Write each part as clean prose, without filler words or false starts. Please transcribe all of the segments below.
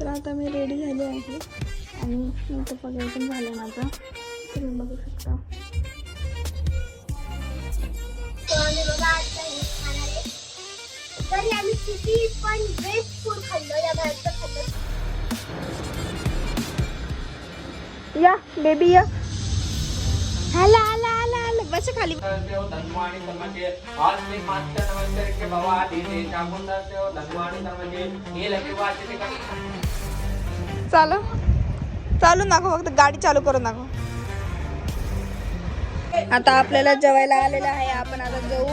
तर आता मी रेडी झाले आहे आणि मेकअप वगैरे पण झालं माझं, तुम्ही बघू शकता. तरी आम्ही किती पण बेस्ट फूड खाल्लं, या बाहेरचं खाल्लं. या बेबी या, आला आला आला आला, बस खाली. चालू चालू नको, फक्त गाडी चालू करू नको. आता आपल्याला जेवायला आलेलं आहे, आपण आता जाऊ.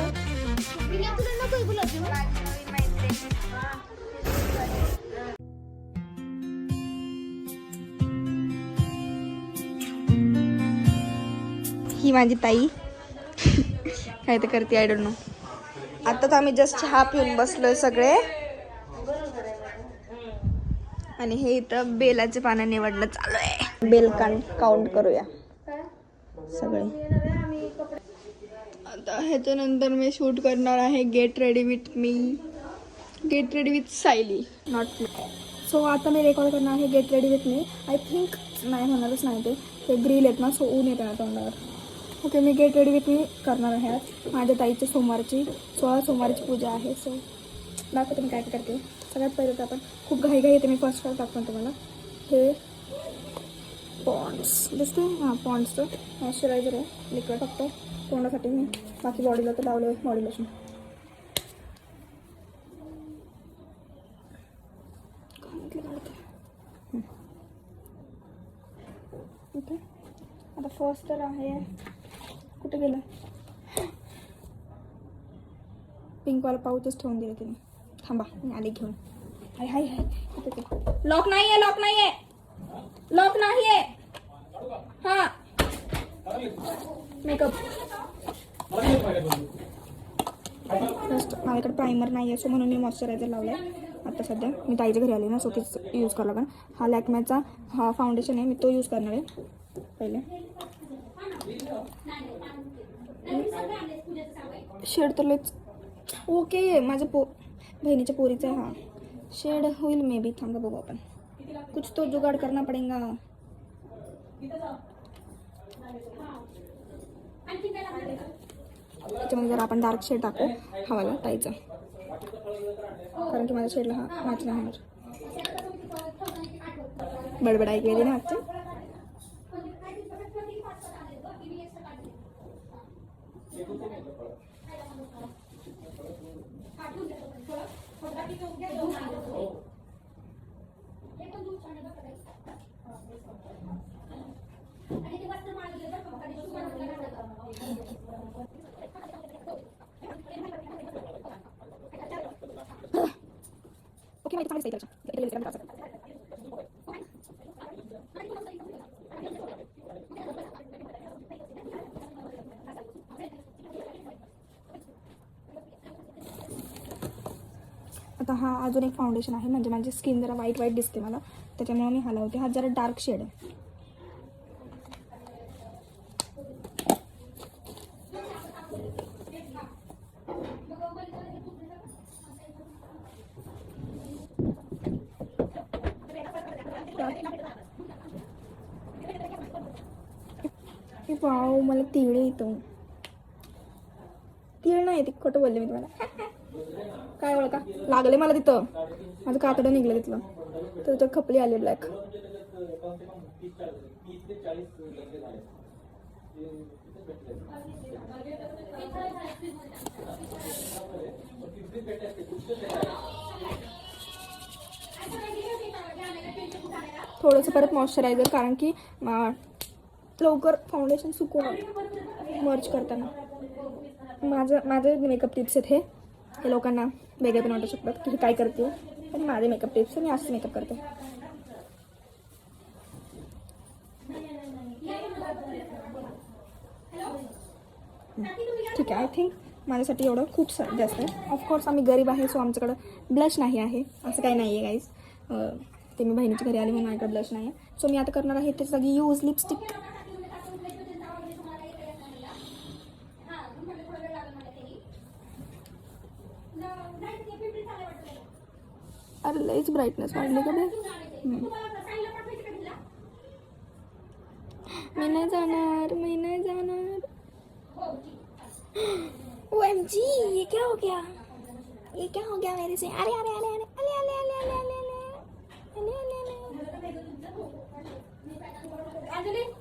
ही माझी ताई काय तर करते, आय डोंट नो. आताच आम्ही जस्ट चहा पिऊन बसलोय सगळे, आणि हे इथं बेलाचे पानं निवडणं चालू आहे. बेल काउंट करूया सगळे. आता ह्याच्यानंतर मी शूट करणार आहे get ready with me, get ready with Sayali, not me. So आता मी रेकॉर्ड करणार आहे get ready with me. I think नाही होणारच नाही, ते ग्रिल आहेत ना, सो ऊन येते ना तोंडावर. Okay, me get ready with me करणार आहे आज. माझ्या ताईची सोमवारची 16 सोमवारची पूजा आहे. सो दाखवते मी काय करते. सगळ्यात पहिले तर आपण खूप घाई येते, मी फर्स्ट काय दाखवतो तुम्हाला. हे पॉन्ड्स दिसते, हां पॉन्ड्सचं मॉइश्चरायझर आहे, लिक्विड फक्त तोंडासाठी. मी बाकी बॉडीला तर लावलं आहे बॉडी लोशन. ओके, आता फर्स्ट तर आहे, कुठे गेलं, पिंकवाला पाऊचच ठेवून दिलं तिने. थांबा मी आले घेऊन. हाय हाय हाय, लॉक नाही आहे, लॉक नाही आहे, लॉक नाही आहे. हां मेकअप फर्स्ट, माझ्याकडे प्रायमर नाही आहे, सो म्हणून मी मॉइश्चरायझर लावलं आहे आता सध्या. मी ताईच्या घरी आले ना, सो तेच यूज करावं लागेल. हा लॅक्मेचा हा फाउंडेशन आहे, मी तो यूज करणार आहे पहिले. शेड तर लयच ओके, माझ्या बहिणीच्या पोरीचा आहे हा. शेड होईल मे बी, थांबा बघू आपण, कुछ तो जुगाड करना पडेगा. त्याच्यामध्ये जर आपण डार्क शेड टाकू हवाला ताईचा, कारण की माझ्या शेडला हा मॅच नाही होणार. बडबड ऐकलेली ना आजची. ओके, माहिती चांगली आता हा अजून एक फाउंडेशन आहे, म्हणजे माझी स्किन जरा वाईट दिसते मला, त्याच्यामुळे मी हलवते. हा जरा डार्क शेड आहे. वाव, मला तीळ येतो. तीळ नाही, तिखट बोलले मी तुम्हाला. काय ओळखा लागले मला तिथं, माझं कातडं निघलं तिथलं, तर तिथं खपली आली ब्लॅक. थोडंसं परत मॉइश्चरायझर, कारण की लवकर फाउंडेशन सुकून मर्ज करताना. माझे मेकअप टिप्स आहेत हे लोकांना वेगळे पण वाटू शकतात की काय करते, पण माझे मेकअप टिप्स मी असं मेकअप करते. ठीक आहे, आय थिंक माझ्यासाठी एवढं खूप जास्त आहे. ऑफकोर्स आम्ही गरीब आहे, सो आमच्याकडं ब्लश नाही आहे, असं काही नाही आहे गाईज. ते मी बहिणीच्या घरी आली म्हणून माझ्याकडे ब्लश नाही आहे. सो मी आता करणार आहे ते सगळी यूज लिपस्टिक. अरे लईच ब्राईटनेस वाढली का बे? मी नाही जाणार, मी नाही जाणार. OMG, ये क्या हो गया? ये क्या हो गया मेरे से? अरे अरे अरे अरे अरे अरे अरे अरे अरे अरे अरे अरे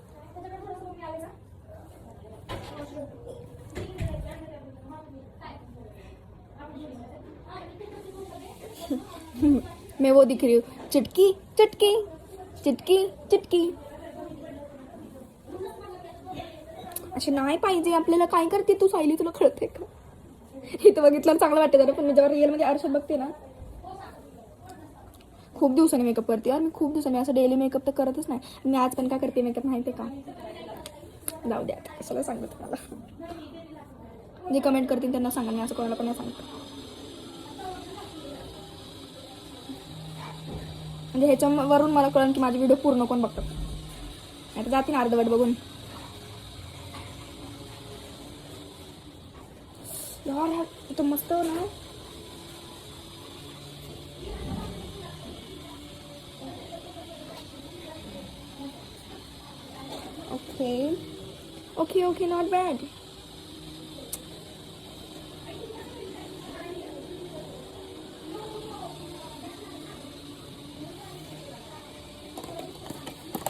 मैं वो दिख रही हूँ, चुटकी चुटकी चिटकी चिटकी. अशी नाही पाहिजे आपल्याला. काय करते तू सायली, तुला कळते का? इथं बघितलं चांगलं वाटतं जरा, पण मी जेव्हा रिअल मध्ये आरशात बघते ना, खूप दिवसांनी मेकअप करते यार मी. खूप दिवसांनी असं डेली मेकअप तर करतच नाही मी. आज पण का करते मेकअप माहिती का? जाऊ द्या, कशाला सांगत मला. जे कमेंट करतील त्यांना सांगा, मी असं कोणाला पण नाही सांगत. म्हणजे ह्याच्यावरून मला कळलं की माझे व्हिडिओ पूर्ण कोण बघतात. नाही तर जाते ना अर्धवट बघून. यार इथं मस्त ना. Okay okay okay, not bad.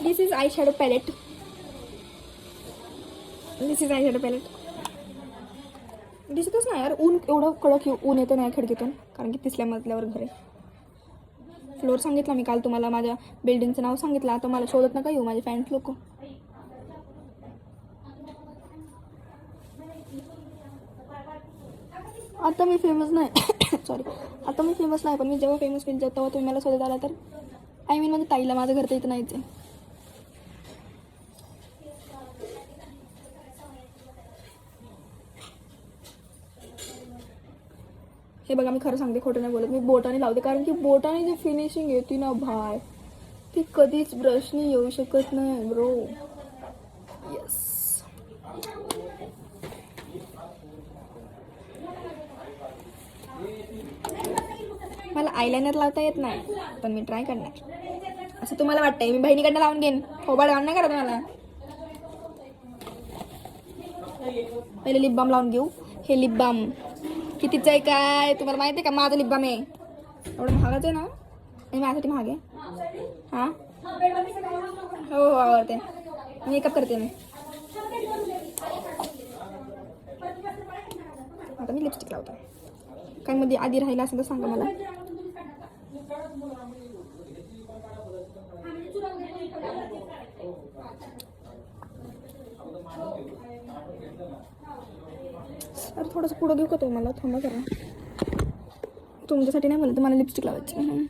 This is eyeshadow palette. This is eyeshadow palette. दिसतच नाही यार, ऊन एवढं कडक ऊन येतं नाही खिडकीतून, कारण की 3ऱ्या मजल्यावर घर आहे. फ्लोअर सांगितला मी काल तुम्हाला, माझ्या बिल्डिंगचं नाव सांगितलं. आता मला शोधत नका येऊ माझे फॅन्स लोक. आता मी फेमस नाही सॉरी, आता मी फेमस नाही, पण मी जेव्हा फेमस होईल तेव्हा तुम्ही मला शोधत आला तर, आय मीन माझ्या ताईला, माझं घर तर इथं नाहीच आहे. हे बघा, मी खरं सांगते, खोटं नाही बोलत. मी बोटाने लावते, कारण की बोटाने जी फिनिशिंग येते ना भाय, ती कधीच ब्रशने येऊ शकत नाही ब्रो. येस. मला आयलायनर लावता येत नाही, पण मी ट्राय करणार. असं तुम्हाला वाटतंय मी बहिणीकडनं लावून घेईन? थोबाड घाण नाही करत मला. पहिले लिप बाम लावून घेऊ. हे लिप बाम कितीचं आहे काय तुम्हाला माहिती आहे का? माझं लिप बाम आहे एवढं महागाचं आहे ना, आणि माझ्यासाठी महाग आहे. हां हो हो, आवडते. मेकअप करते मी. आता मी लिपस्टिक लावतो. काय मध्ये आधी राहिला असेल तर सांगा मला. अरे थोडंसं पुढं घेऊ का तुम्हाला? थांबा करा, तुमच्यासाठी नाही म्हणलं, तर मला लिपस्टिक लावायची.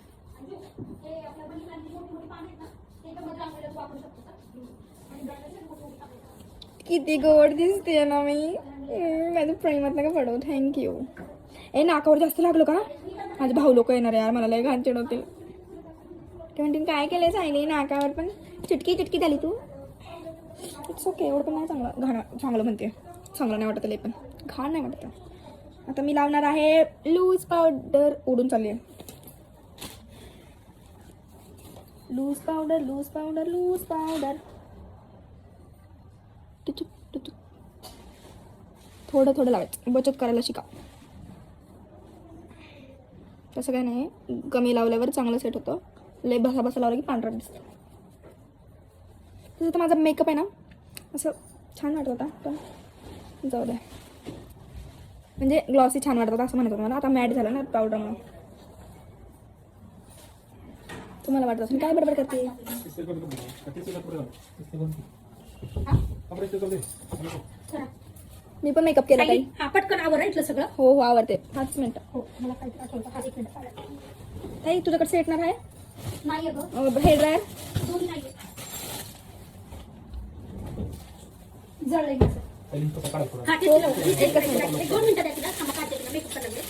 किती गोड दिसते ना मी. माझं प्रेमात नका पडू. थँक्यू. नाकावर जास्त लागलो का? माझे भाऊ लोक येणार यार, मला लय घाण चिडवतील. ते म्हणतील काय केलंय सायली, नाकावर पण चिटकी चिटकी झाली तू. इट्स ओके, एवढं पण नाही चांगलं. चांगलं म्हणते, चांगलं नाही वाटत लय, पण घाण नाही वाटत. आता मी लावणार आहे लूज पावडर. उडून चालली आहे. Loose powder loose powder loose powder. थोडं थोडं लावायचं, बचत करायला शिका. तसं काय नाही, कमी लावल्यावर चांगलं सेट होतं. लय बसा बसा लावलं की पांढरा दिसतं. तसं तर माझा मेकअप आहे ना असं छान वाटत होता, पण जाऊ द्या. म्हणजे ग्लॉसी छान वाटत होता असं म्हणत होतं मला. आता मॅट झालं ना पावडरमुळे. तुम्हाला वाटत असेल काय बरोबर करते. मी पण मेकअप केला काही. पटकन आवरायचं सगळं. हो हो, आवडते. 5 मिनिटं. हो, मला काय आठवतं. हा 1 मिनिट. ताई तुझ्याकडे सेट येणार आहे? नाही गं, हेअर ड्रायर 2 नाही जळलंय माझं. हा, तेच लावलं. एक 2 मिनिटं द्या तिला. थांबा, काढते तिला मेकअप करायला.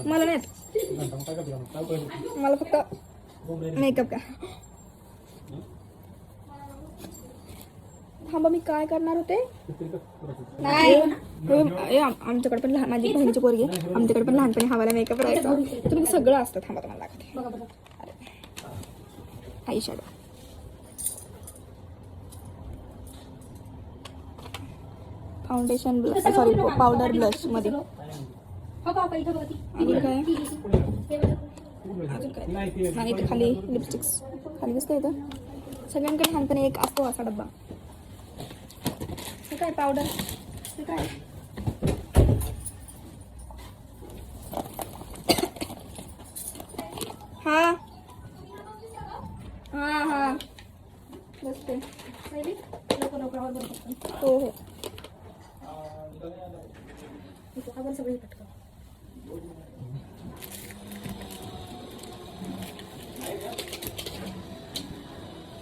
मला नाही, मला फक्त मेकअप का. थांबा मी काय करणार होते नाही आमच्याकडे पण लहान माझी बहिणीची पोरगी आहे. आमच्याकडे पण लहानपणी हवाला मेकअप राहायचा तुम्ही सगळं असतं. थांबा तुम्हाला दाखवते. बघा बघा. Eye shadow foundation sorry powder blush मध्ये हो का इथं बघा ती. आणि काय हे बघा. अजून काय आणि इथे खाली लिपस्टिक्स खाली दिसतं इथं. सगळ्यांकडे लहानपणी एक असतो असा डब्बा. हे काय पावडर हे काय हा हा हा बसते पहिले लवकर लवकर आवाज बंद करतो. हो हो इथं आवाज सगळे पटकन.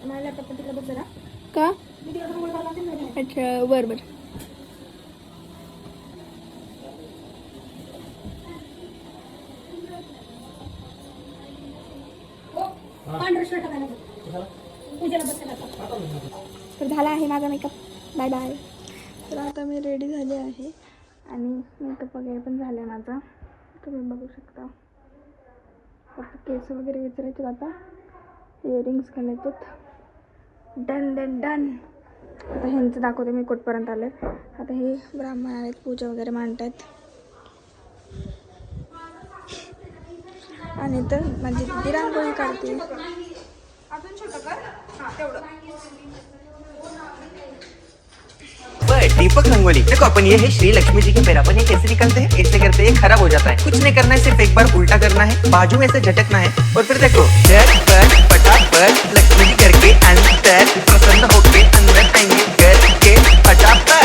मला लॅपटॉप पण तिकडे बघ जरा. का मी तिकडे मोबाईल काढला असेल ना. अच्छा बरं बरं पांढरं शर्ट घाला पूजेला बसायला. तर झाला आहे माझा मेकअप. Bye bye. तर आता मी रेडी झाले आहे आणि मेकअप वगैरे पण झाला आहे माझा. तुम्ही बघू शकता. फक्त केस वगैरे विचारायचे आता इयरिंग्स घालायचेत. Done done done. आता ह्यांचं दाखवते मी कुठपर्यंत आले. आता हे ब्राह्मण आहेत पूजा वगैरे मांडतात आणि तर माझी दिदी रांगोळी काढते. अजून छोटं कर हां तेवढं. दीपक रंगोली देखो अपन ये है श्री लक्ष्मी जी के पैर अपन ये कैसे निकलते हैं ऐसे करते हैं खराब हो जाता है. कुछ नहीं करना है सिर्फ एक बार उल्टा करना है बाजू में से झटकना है और फिर देखो झटपट फटाफट लक्ष्मी जी घर के अंदर प्रसन्न होके अंदर आएंगे घर के फटाफट.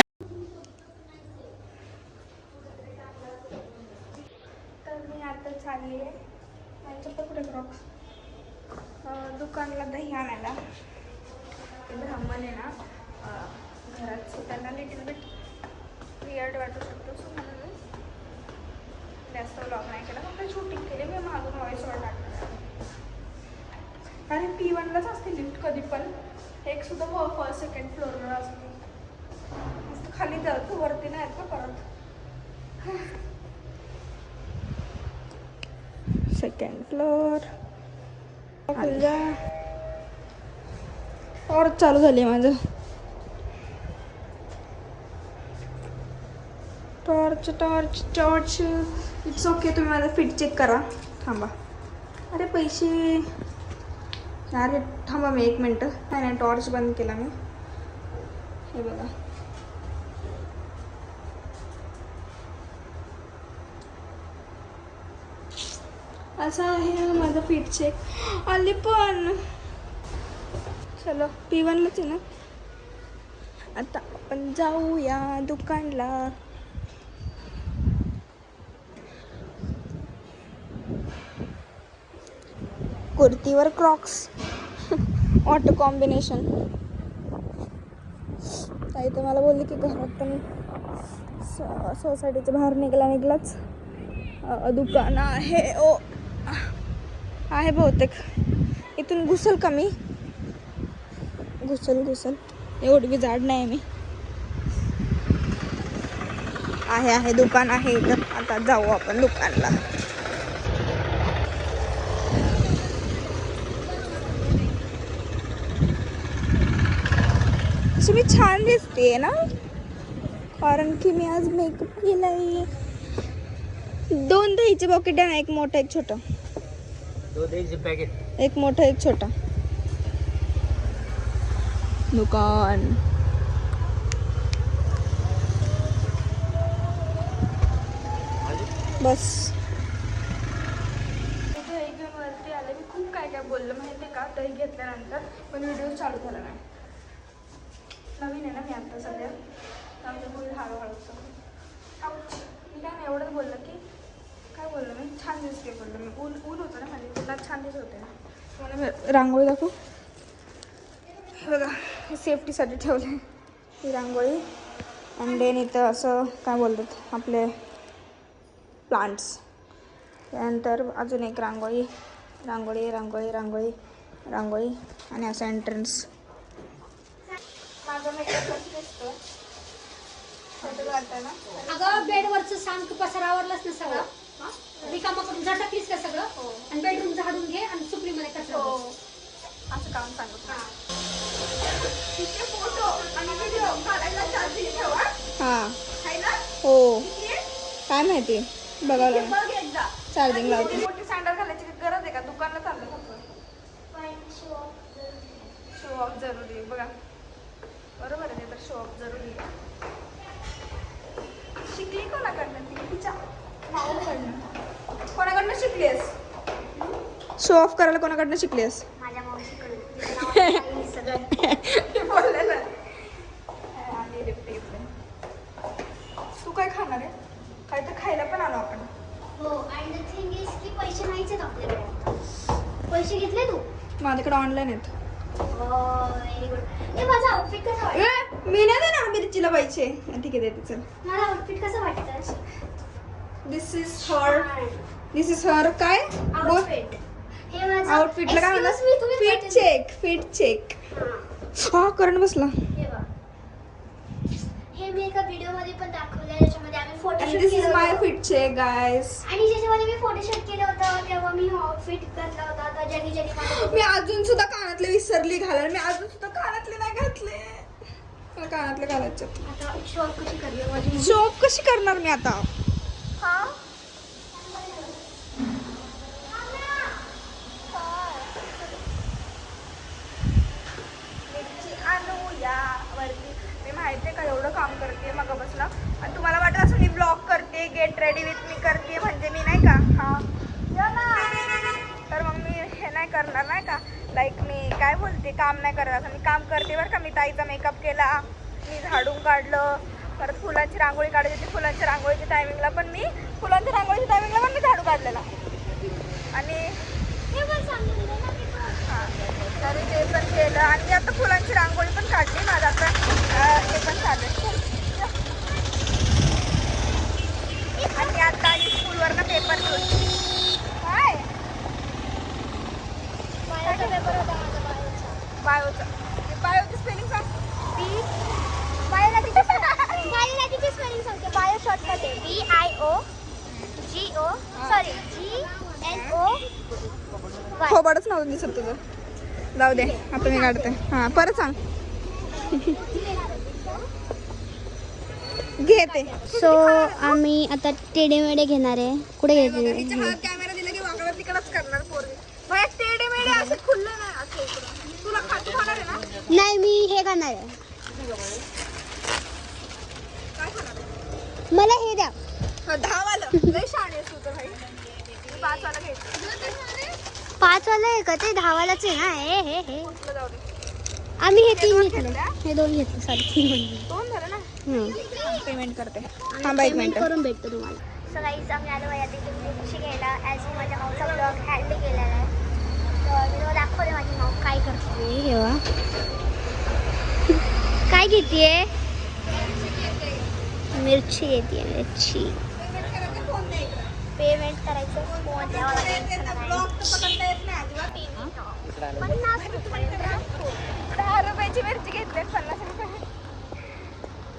तर मी आता चालली आहे माझ्या कुठे क्रॉक्स दुकानला दही आणायला. ते ब्राह्मण आहे ना घरात सो त्यांना लिटिल बिट वियर्ड वाटू शकतो. सो म्हणून मी जास्त व्लॉग नाही केला. फक्त शूटिंग केली. मी मागून व्हॉइसवर टाकलं कारण P1लाच असते लिफ्ट कधी पण. एक सुद्धा फर्स्ट सेकंड फ्लोअरवर असते. मस्त खाली जातो वरती नाही येत का परत. सेकंड फ्लोअर और चालू झाली आहे माझं. Torch torch torch it's okay. तुम्ही माझा फिट चेक करा. थांबा. अरे पैसे अरे थांबा मी 1 मिनटं. नाही नाही टॉर्च बंद केला मी. हे बघा असं आहे माझं फिट चेक. आली पण चलो P1लाच आहे ना. आता आपण जाऊया दुकानला. कुर्तीवर क्रॉक्स ऑटो कॉम्बिनेशन. ताई तर मला बोलली की घरातून सोसायटीच्या बाहेर निघलाच दुकान आहे. ओ आहे बहुतेक. इथून घुसल का मी. घुसल एवढी बी जाड नाही मी. आहे दुकान आहे इथं. आता जाऊ आपण दुकानला. अशी मी छान दिसते ना कारण की मी आज मेकअप केलाय. 2 दहीचे पॉकेट आहे ना. एक मोठं एक छोटं. 2 दहीचे पॅकेट. एक मोठं एक छोटा. दुकान बस. दही घेऊन वरती आले. मी खूप काय बोललं माहिती आहे का दही घेतल्यानंतर पण व्हिडिओ चालू झाला नाही. नवीन आहे ना मी आता सध्या त्यामुळे बोल हळूहळू. मी काय नाही एवढंच बोललं की काय बोललं मी छान दिसते बोललं मी. ऊन होतं ना माझी तुला छान दिसत होते ना. मला मी रांगोळी दाखवू. बघा हे सेफ्टीसाठी ठेवले ही रांगोळी. अँड देन इथं असं काय बोलतात आपले प्लांट्स. त्यानंतर अजून एक रांगोळी आणि असं एंट्रन्स. माझं माझा मेकअप कसा दिसतो फोटो काढताना अगं बेडवरचं सांग पसारावरलाच ना सगळं रिकामा करून झटकलीस का सगळं आणि बेडरूम झाडून घे आणि सुप्रीमध्ये कचरा हो बस. असं काम सांगत फोटो आणि व्हिडिओ काढायला चार्जिंग ठेवा हा आहे ना हो काय माहिती बघावं लागेल बघ एकदा चार्जिंग लावते मोठी सँडल घालायची गरज आहे का दुकानला चाललं फक्त शो ऑफ जरुरी आहे बघा बरोबर आहे तर शो ऑफ जरुरी आहे शिकली कोणाकडनं ती तिच्या माऊकडनं कोणाकडनं शिकलीस शो ऑफ करायला कोणाकडनं शिकलीस माझ्या मावशीकडून बोललेलं तू काय खाणार आहे काय तर खायला पण आलो आपण हो आणि द थिंग इज की पैसे नाहीच आहेत आपल्याकडे पैसे घेतले तू माझ्याकडे ऑनलाईन आहेत व्हेरी गुड हे माझा आउटफिट कसा वाटतं मी नाही देणार मिरचीला पैसे ठीक आहे देते चल मला आउटफिट कसं वाटतं दिस इज हर काय बोल आउटफिट हे माझं आउटफिटला काय Excuse me, तुम्ही म्हणतात फिट चेक हा करंट बसला हे बघ हे मी एका व्हिडिओ मध्ये पण दाखवलं ज्याच्यामध्ये आम्ही फोटोशूट दिस इज केलं माय होतं फिट चेक गाइस आणि ज्याच्यामध्ये मी फोटोशूट केलं होतं तेव्हा मी आउटफिट घातला होता तर ज्यांनी मला मी अजून सुद्धा कानातले विसरली घालायला मी अजून सुद्धा कानातले नाही घातले मला कानातले घालायचे आता शॉप कशी करली माझी शॉप कशी करणार मी आता हा मी माहिती आहे का एवढं काम करते मग बसला आणि तुम्हाला वाटत असं मी ब्लॉग करते गेट रेडी विथ मी करते म्हणजे मी नाही का हा या ना तर मग मी हे नाही करणार नाही का लाईक मी काय बोलते काम नाही करत असं मी काम करते बरं का मी ताईचा मेकअप केला मी झाडून काढलं परत फुलांची रांगोळी काढायची होती फुलांच्या रांगोळीच्या टायमिंगला पण मी फुलांच्या रांगोळीच्या टायमिंगला पण मी झाडू काढलेला आणि हां तर ते पण केलं आणि मी आता फुलांची रांगोळी पण काढली माझं आता हे पण चालू आणि आता आली स्कूलवरनं पेपर घेऊन काय पेपर होता माझा बायोचं स्पेलिंग सांग बायोलॉजीची स्पेलिंग सांगते बायो शॉर्टमध्ये BIOGO सॉरी GNO खोबाडच नव्हतं दिसत तुझं जाऊ दे आता मी काढते हां परत सांग घेते सो आम्ही आता टेडेमेडे घेणार आहे कुठे घ्यायचे कॅमेरा दिला की वाकडा तिकडच करणार पोरगी बाहेर टेडे मेडे असं खुल्लं नाही असं इकडं तुला खातू खाणार आहे ना नाही मी हे खाणार आहे काय खाणार आहे मला हे द्या 10 वालं लय शाणे आहेस तू तर भाई 5 वाला घ्यायचं 5 वाला आहे का ते 10 वालाच आहे ना हे कुठलं जाऊ दे आम्ही हे हे 3 दोन घेतले घेतले? हे 2 घेतले सॉरी 3 दोन झालं ना म्हणले पेमेंट करते थांबा एक पेमेंट मिनिट करून भेटतो तुम्हाला सो गाईज आम्ही आलो आहे आता मिरची घ्यायला ॲज मी माझ्या माऊचा ब्लॉग हँड केलेला आहे तर मी तुम्हाला दाखवते माझी माऊ काय करते तेव्हा काय घेते मिरची घेते मिरची पेमेंट करायचं फोन द्यावा लागेल 50 रुपये 10 रुपयाची मिरची घेतली 50 रुपये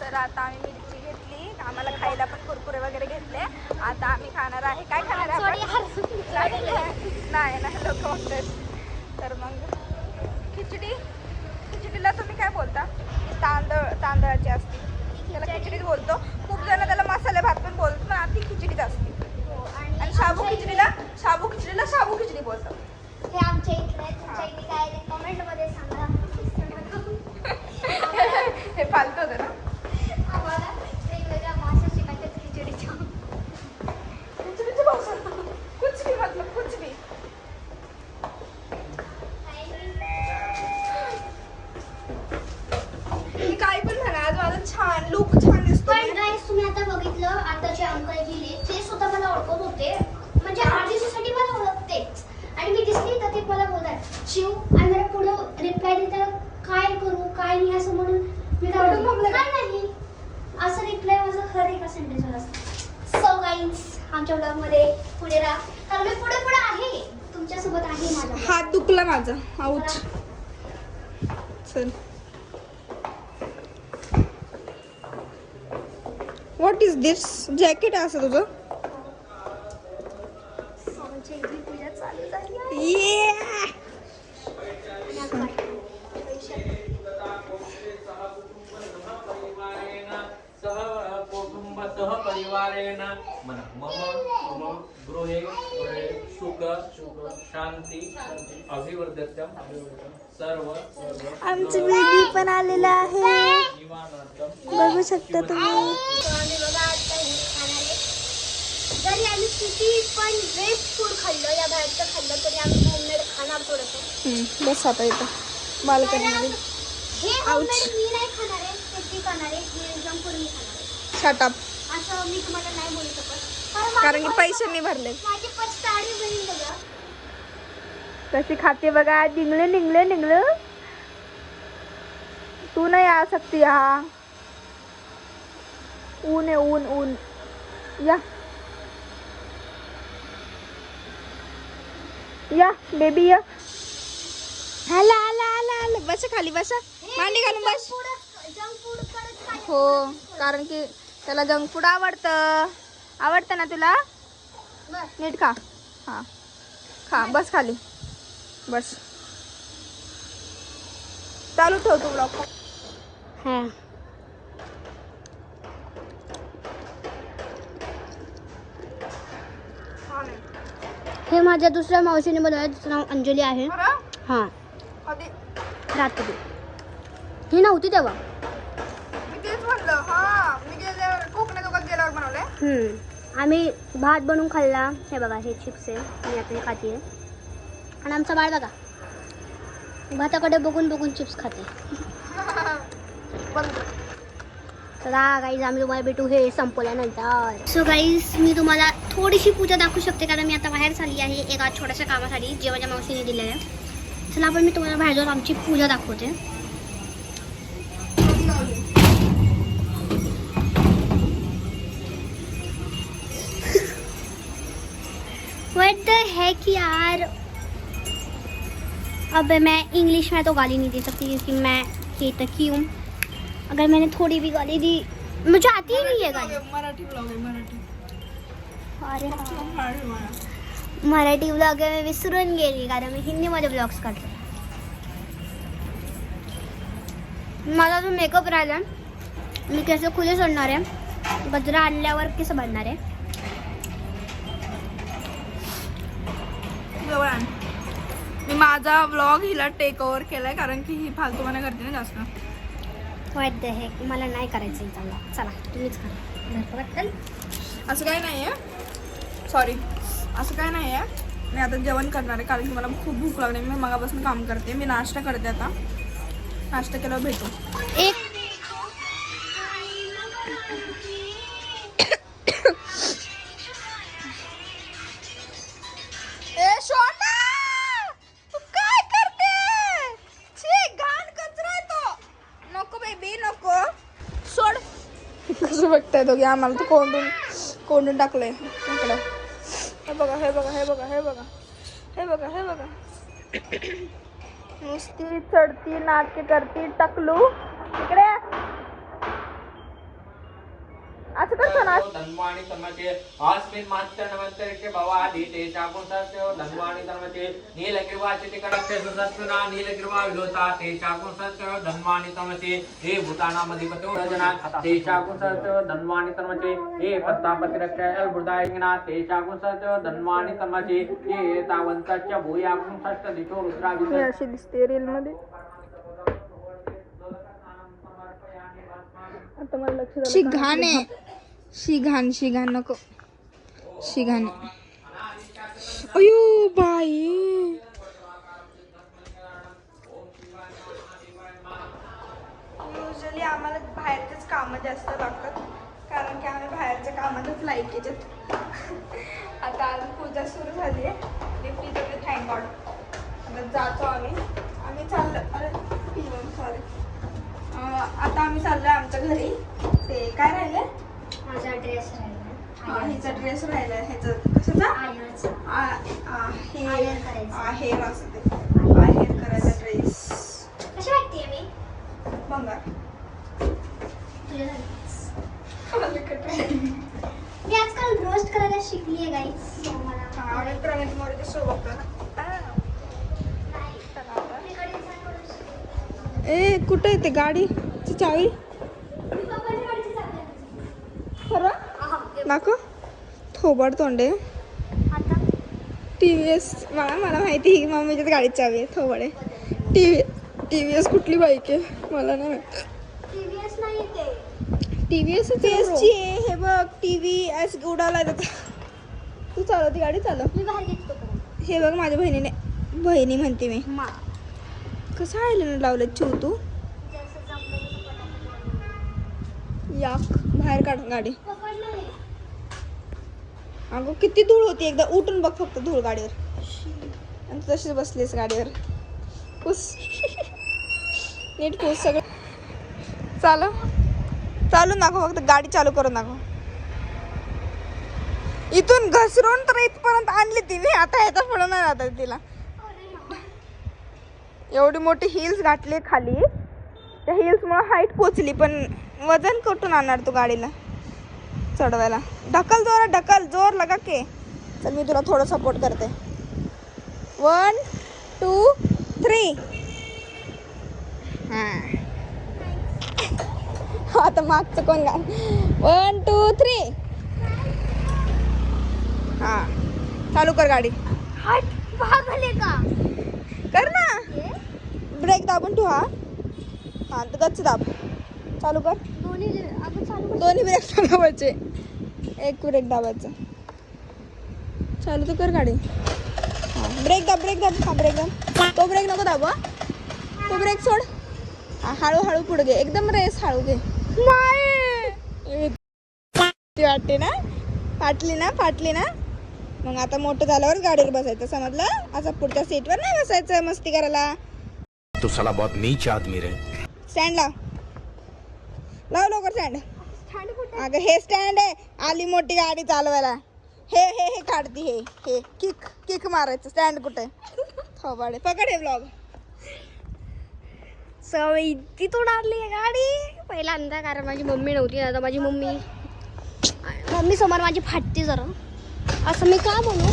तर आता आम्ही मिरची घेतली आम्हाला खायला पण कुरकुरे वगैरे घेतले आता आम्ही खाणार आहे काय खाणार आहे आपण? नाही ना लोक म्हणतात तर मग खिचडीला तुम्ही काय बोलता तांदळाची असते त्याला खिचडीच बोलतो खूप जण त्याला मसाले भात पण बोलतो पण आधी खिचडीच असते आणि शाबू खिचडीला शाबू खिचडी बोलतात हे आमच्या इथले तुमच्या इथे काय कमेंटमध्ये सांगा हे फालतू होतं ना आम्हाला वेगवेगळ्या भाषा शिकायच्या खिचडीच्या खिचडीची भाषा कुछ भी मतलब कुछ भी काय पण झालं आज माझं छान लुक छान दिसतो पण गाईस तुम्ही आता बघितलं आता जे अंकल गेले ते स्वतः मला ओळखत होते म्हणजे आठ दिवसासाठी मला ओळखतेच आणि मी दिसली तर ते मला बोलतात शिव आणि मला पुढं रिप्लाय देतात काय करू काय नाही असं म्हणून मी काय नाही असं रिप्लाय माझं हर एका सेंटेन्सवर असतं सो गाईस आमच्या ब्लॉगमध्ये पुढे राहा कारण मी पुढे पुढे आहे तुमच्यासोबत आहे माझा हात दुखला माझा आऊच चल व्हॉट इज दिस जॅकेट असं तुझं पूजा चालू झाली आहे. Yeah! सह परिवारेण मन मम गृहे सुख शांती अभिवर्धत्यम सर्व आमचं बेबी पण आलेला आहे बघू शकता तुम्ही. आम्ही बघा आता हे खाणार आहे. जरी आम्ही किती पण वेस्ट फूड खाल्लं या बाहेरचं खाल्लं तरी आम्ही होममेड खाणार थोडंसं. बस आता इथं बाल्कनीमध्ये. हे होममेड मी नाही खाणार आहे, ते ती खाणार आहे. हे जंक फूड मी खाणार आहे. शटअप असं मी तुम्हाला नाही बोलू शकत कारण की पैसे मी भरले. माझी पचताडी बहीण बघा कशी खाते बघा. निघलं निघलं निघलं. तू नाही आ सकती हा. ऊन आहे ऊन ऊन. या या बेबी या. हाला हाला हाला हाला. बसा खाली बसा. मांडी घालून बस. जंक फूड करत काय हो कारण की त्याला जंक फूड आवडतं. आवडतं ना तुला. नीट खा. हां खा. बस खाली बस. चालू ठेव तू ब्लॉग. हां हे माझ्या दुसऱ्या मावशीने बनवलं. तिचं नाव अंजली आहे. हां रात्री ही नव्हती तेव्हा. मी तेच म्हणलं. हा मी गेल्यावर कोकणात गेल्यावर बनवलंय. आम्ही भात बनवून खाल्ला. हे बघा हे चिप्स आहे. मी आता हे खाते आणि आमचा बाळ बघा भाताकडे बघून बघून चिप्स खाते. चला गाईज आम्ही तुम्हाला भेटू हे संपल्यानंतर. सो गाईज मी तुम्हाला थोडीशी पूजा दाखवू शकते कारण मी आता बाहेर चालली आहे एका छोट्याशा कामासाठी जे माझ्या मावशीने दिलेलं आहे. चला आपण मी तुम्हाला बाहेर जाऊन आमची पूजा दाखवते. What the heck यार. अब मैं इंग्लिश में तो गाली नहीं दे सकती क्योंकि मैं केतकी हूँ. अगर मैंने थोड़ी भी गाली दी मुझे आती ही नहीं है गाली. मराठी ब्लॉग आहे मराठी. अरे मराठी ब्लॉग मी विसरून गेली कारण मी हिंदीमध्ये ब्लॉग्स करते. मला जो मेकअप राहिला मी केस खुले सोडणार आहे. गजरा आणल्यावर केस बनणार आहे. जवळ आण. मी माझा व्लॉग हिला टेक ओव्हर केलाय कारण की ही फालतूपणा करते ना जास्त. वाईट हे मला नाही करायचं चांगला. चला तुम्हीच करा. असं काही नाही आहे. सॉरी असं काही नाही आहे. मी आता जेवण करणार आहे कारण की मला खूप भूक लागली. मी मगापासून काम करते. मी नाश्ता करते आता. नाश्ता केल्यावर भेटू. एक ए शोना तू काय करते. छी घाण कचरा आहे तो. नको बेबी नको. सोड. कसं बघताय दोघे आम्हाला तर कोंडून टाकलंय इकडं. हे बघा हे बघा हे बघा हे बघा हे बघा हे बघा. नुसती चढती नाटके करती टकलू. इकडे असं कसं ना. धन्वाणी तन्मते अस्मिन् मात्र नमस्ते भवादि तेषां सत्यो धन्वाणी तन्मते नीलग्रीवाचिते कटक्षे सुसत्वना नीलग्रीवा विलोता तेषां सत्यो धन्वाणी तन्मते हे भूतानामधिपतो रजना तेषां सत्यो धन्वाणी तन्मते हे पत्तापतिरक्षय अलबुदायिना तेषां सत्यो धन्वाणी तन्मते हे तावन्तच्च भूयाकुं षष्ठदिशो रुद्राभिषेक. अशी दिसते रील मध्ये. आता मला लक्ष झालं. शिघाण आहे. शिघाण शिघाण नको. शिघाण. अयो बाई. युजली आम्हाला बाहेरचेच कामं जास्त लागतात कारण की आम्ही बाहेरच्या कामातच लाईक याच्यात. आता आज पूजा सुरू झाली आहे. लिफ्ट इथे थँक गॉड. आता जातो आम्ही चाललो. अरे सॉरी. आता आम्ही चाललोय आमच्या घरी. ते काय राहिलंय. माझा ड्रेस राहिला. हिचा ड्रेस राहिलाय. ह्याचं कशाचा आहेर असं ते आहेर करायचा ड्रेस. कशी वाटते मी बंगार. तुझ्या मी आजकाल रोस्ट करायला शिकली आहे गाईस. ए कुठे येते गाडीची चावी खरं नाको थोबाड तोंडे TVS मला माहिती आहे मम्मीच्याच गाडीची चावी आहे थोबाड आहे. TVS कुठली बाईक आहे मला नाही माहिती. TVS नाही ते. TVS ची आहे हे बघ. TVS उडाला त्याचा. तू चालवती गाडी चालव. मी बाहेर घेतो तोपर्यंत. हे बघ माझ्या बहिणी म्हणते मी कसं आयलं लावलं चिव तू जसं जमलं तसं पटापट. याक बाहेर काढ गाडी. पकडलं नाही. अगं किती धूळ होती एकदा उठून बघ फक्त धूळ गाडीवर आणि तू तशीच बसलीस गाडीवर. पुस नीट पुस सगळं. चालू नको फक्त गाडी चालू करू नको. इथून घसरून तर इथपर्यंत आणली तिने आता ह्याचा पुढं नाही जातात तिला. एवढी मोठी हिल्स घातली खाली त्या हिल्समुळे हाईट पोचली पण वजन कुठून आणणार तू गाडीला चढवायला. ढकल जोर लगा के. चल मी तुला थोडं सपोर्ट करते. 1 2 3 आता मागचं कोण गा. 1 2 3 हा चालू कर गाडी. हट भागले का? कर ना. ब्रेक दाबून ठेव. हा तर गच्च दाब. चालू कर. आपण चालू दोन्ही ब्रेक दाबायचे. एक ब्रेक दाबायचं. चालू तर कर गाडी. हा ब्रेक दाब हा ब्रेक दाब. तो ब्रेक नको दाबा. तो ब्रेक सोड. हा हळूहळू पुढे घे एकदम रेस हळू घे. नाही वाटते ना फाटली ना मग आता मोठं झाल्यावर गाडीवर बसायचं समजलं. असं पुढच्या सीटवर नाही बसायचं मस्ती करायला. तो साला बहुत नीच आदमी रे. स्टँड लाव लवकर स्टँड. अगं हे स्टँड आहे. आली मोठी गाडी चालवायला. हे काढती हे किक मारायचं. स्टँड कुठे थोबाडे पकड हे ब्लॉग. सवय तिथून आणली आहे गाडी पहिल्यांदा कारण माझी मम्मी नव्हती. आता माझी मम्मी समोर माझी फाटते जरा असं मी का म्हणू.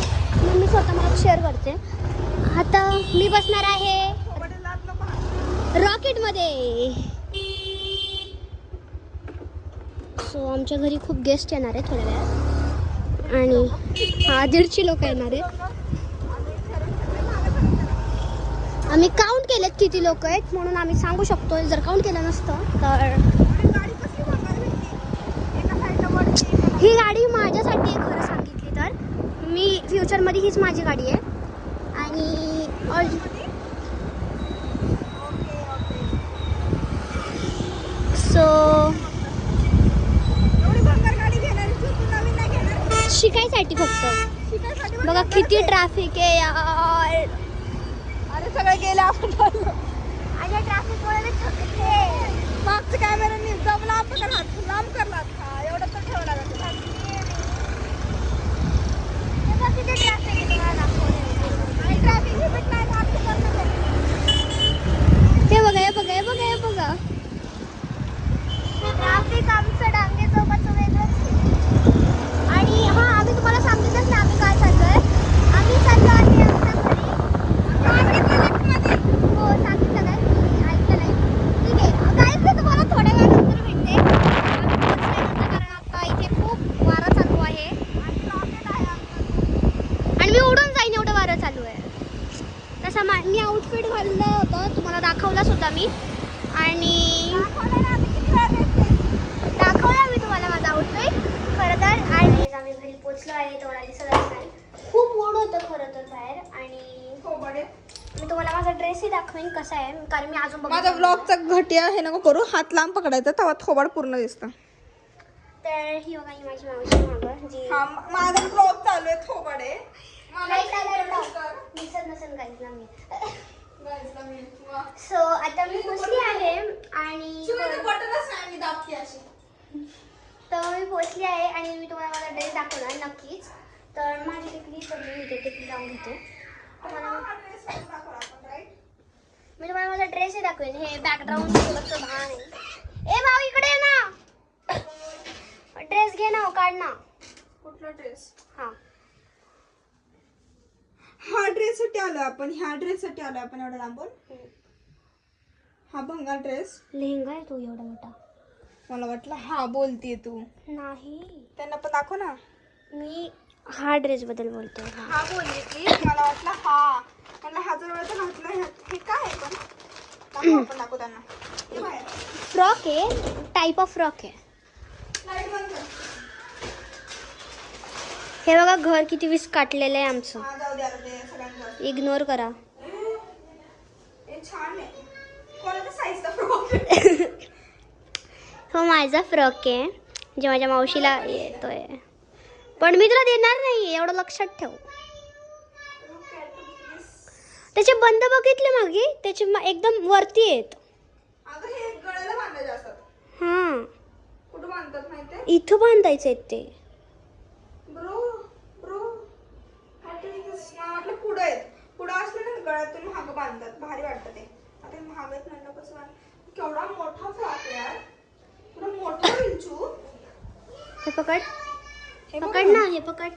मम्मी स्वतः मला शेअर करते. आता मी बसणार आहे रॉकेटमध्ये. सो आमच्या घरी खूप गेस्ट येणार आहे थोड्या वेळात आणि 150 लोक येणार आहेत. आम्ही काउंट केलेत किती लोक आहेत म्हणून आम्ही सांगू शकतो. जर काउंट केलं नसतं तर ही गाडी माझ्यासाठी आहे खरं सांगितली तर. मी फ्युचरमध्ये हीच माझी गाडी आहे आणि सो शिकायसाठी फक्त. बघा किती ट्रॅफिक आहे यार. अरे सगळे गेले आपण आणि ट्रॅफिकमुळे मी थकते. मागचं कॅमेराने एकदम लांब करला एवढं तर ठेवला किती ट्रॅफिक आहे तुम्हाला दाखवते. ट्रॅफिक लिमिट नाही हे बघा ट्रॅफिक आमचं डांगे चौकाचं वेगळंच. आणि हां आम्ही तुम्हाला सांगितलंच ना आम्ही काय चाललोय. आम्ही चाललो आहे आमच्या घरी. हो सांगितलं काय तुम्ही ऐकलं नाही. ठीक आहे गाईज मी तुम्हाला थोड्या वेळानंतर भेटते. कारण आता इथे खूप वारा चालू आहे आणि मी उडून जाईन एवढं वारं चालू आहे. तसा मी आउटफिट घाललं होतं तुम्हाला दाखवला सुद्धा मी आणि दाखवला मी तुम्हाला माझा आउटफिट खरं तर. आणि आम्ही घरी पोचलो आहे तेवढा दिसत नाही. खूप ऊन होतं खरं तर बाहेर आणि मी तुम्हाला माझा ड्रेसही दाखवेन कसा आहे कारण मी अजून माझा ब्लॉगचा घटिया हे नको करू. हात लांब पकडायचा तेव्हा थोबाड पूर्ण दिसतं. तर ही बघा ही माझी मावशी मागं जी माझा ब्लॉग चालू आहे थोबाडे. दिसत नसेल काहीच ना मी. सो आता मी पोचली आहे आणि तर मी पोचली आहे आणि मी तुम्हाला माझा ड्रेस दाखवणार नक्कीच. तर माझी टिकली तर मी इथे टिकली लावून घेते. मी तुम्हाला माझा ड्रेसही दाखवेन. हे बॅकग्राऊंड भान आहे. ए भाऊ इकडे ये ना. ड्रेस घे ना, काढ ना. कुठला ड्रेस? हा हा ड्रेससाठी आलो आपण, ह्या ड्रेससाठी आलो आपण एवढा लांबून. हा भंगार ड्रेस. लेहंगा आहे तो एवढा मोठा. मला वाटलं हा बोलतीये तू. नाही, त्यांना पण दाखव ना. मी हा ड्रेस बद्दल बोलतोय. हा बोलली ती, मला वाटलं हा. मला हा जर वेळेचा घातला. हे काय आहे पण? दाखव, आपण दाखवू त्यांना. हे बाहेर. फ्रॉक आहे, टाईप ऑफ फ्रॉक आहे. लाईट बंद कर. हे बघा घर किती वीस काटलेलं आहे आमचं. हा जाऊ द्या ते सगळ्यांचं. इग्नोर करा. हे छान आहे. कोणाच्या साईजचा फ्रॉक? हो माझा फ्रॉक आहे जे माझ्या मावशीला येतोय, पण मी तुला देणार नाही एवढं लक्षात ठेव. त्याचे बंद बघितले मागे, त्याचे एकदम वरती आहेत. अगं हे गळ्याला बांधायचे असतात. हा कुठं बांधतात माहितीये? इथं बांधायचे आहेत ते. ब्रो मला वाटलं पुढं आहेत. पुढं असलं ना गळ्यातून महाग बांधतात, भारी वाटतं ते. आता महाग आहेत म्हणलं कसं केवढा मोठा फ्रॉक आहे यार, पुढं मोठा विंचू. हे पकड, हे पकड ना, हे पकड.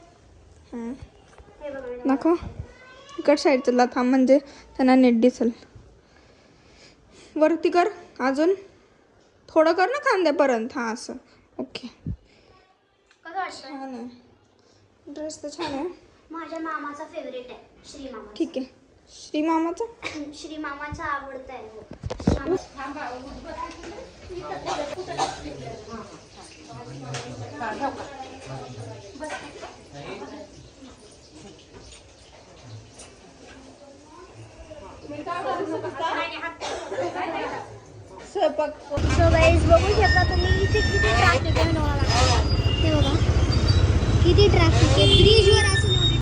हे बघ नको इकड साईडचं थांब म्हणजे त्यांना नीट दिसेल. वरती कर, अजून थोडं कर ना खांद्यापर्यंत. हा असं. ओके, कसं वाटतं? छान आहे ड्रेस तर छान आहे. माझ्या मामाचा फेवरेट आहे, श्री मामा. ठीक आहे. श्री मामाचा श्री मामाचा आवडता आहे. हो. स्वयंपाक. सो गाईज बघू शकता तुम्ही इथे किती ट्रॅफिक आहे. हे बघा किती ट्रॅफिक आहे. ब्रिजवर असून एवढी.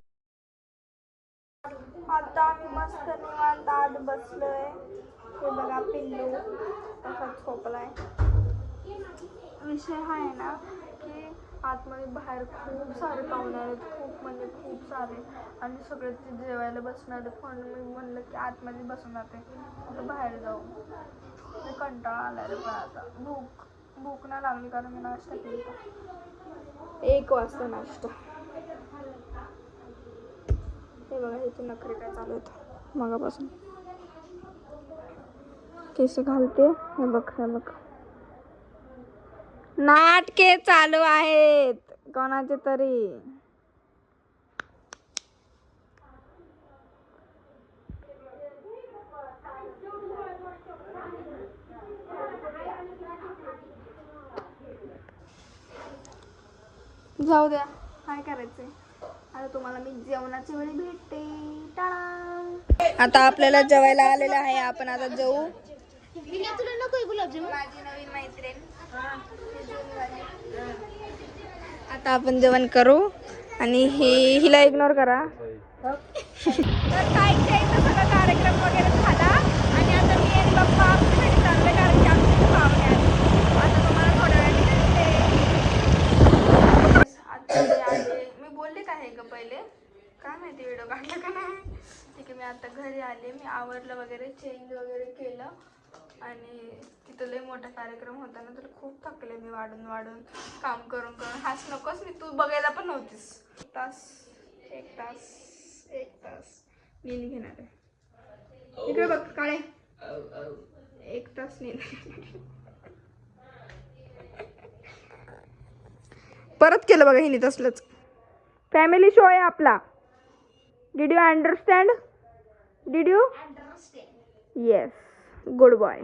आता आम्ही मस्त निवांत आत बसलोय. हे बघा पिल्लू तसाच झोपलाय. विषय हा आहे ना की आतमध्ये बाहेर खूप सारे पाहुणे आहेत, खूप म्हणजे खूप सारे, आणि सगळे ते जेवायला बसणार आहेत. म्हणून मी म्हणलं की आतमध्ये बसून जाते, आता बाहेर जाऊ. मी कंटाळा आला रे. पण आता भूक नाही लागली कारण मी नाश्ता केला. 1 वाजता नाश्ता. हे बघा ह्याचे नखरे काय चालू आहेत मगापासून. केस घालते. हे बघ नाटके चालू आहेत कोणाचे तरी. जाऊ द्या, काय करायचंय आता. तुम्हाला मी जेवणाच्या वेळी भेटते. टाळा. आता आपल्याला जेवायला आलेलं आहे. आपण आता जाऊ. तुला नको गुलाबजामुन? माझी नवीन मैत्रीण. आता आपण जेवण करू आणि हिला इग्नोर करा. तर ताईच्या इथं सगळं कार्यक्रम वगैरे झाला आणि आता मी आणि बाप्पा आमच्यासाठी चालले कारण की आमच्या इथे पाहुणे आहेत. आता तुम्हाला थोड्या वेळाने मी बोलले का हे ग पहिले काय माहिती व्हिडिओ काढला का नाही. ठीक आहे, मी आता घरी आले. मी आवरलं वगैरे, चेंज वगैरे केलं आणि तिथं लय मोठा कार्यक्रम होता ना, तर खूप थकले मी वाढून काम करून. हाच नकोस, मी तू बघायला पण नव्हतीस. एक तास नींद घेणार आहे. इकडे बघ काळे, 1 तास नींद. परत केलं बघा हिने तसलंच. फॅमिली शो आहे आपला. Did you understand? Did you? Yes, good boy.